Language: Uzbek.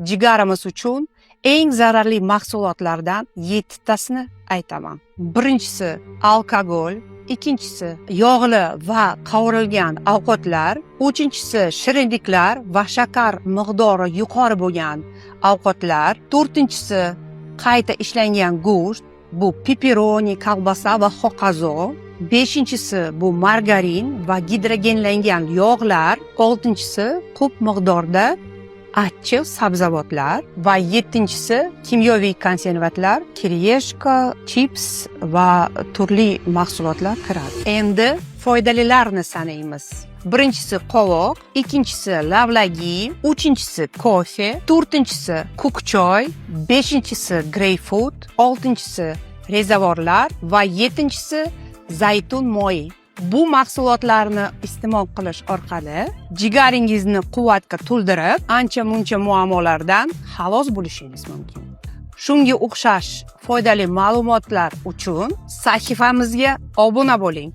jigarimiz uchun eng zararli mahsulotlardan 7 tasini aytaman. Birinchisi alkogol, ikkinchisi yog'li va qovurilgan ovqatlar, uchinchisi shirinliklar va shakar miqdori yuqori bo'lgan ovqatlar, to'rtinchisi qayta ishlangan go'sht, bu pepperoni, kolbasa va hokazo. Beshinchisi bu margarin va gidrogenlangan yog'lar. Oltinchisi ko'p miqdorda achchiq sabzavotlar va yettinchisi kimyoviy konservantlar, kriyeshka, chips va turli mahsulotlar kiradi. Endi foydalilarni sanaymiz. Birinchisi qovoq, ikkinchisi lavlagi, uchinchisi kofe, to'rtinchisi ko'k choy, beshinchisi greyfrut, oltinchisi rezavorlar va yettinchisi zaytun moyi. Bu mahsulotlarni iste'mol qilish orqali jigaringizni quvvatga to'ldirib, ancha-muncha muammolardan xalos bo'lishingiz mumkin. Shunga o'xshash foydali ma'lumotlar uchun sahifamizga obuna bo'ling.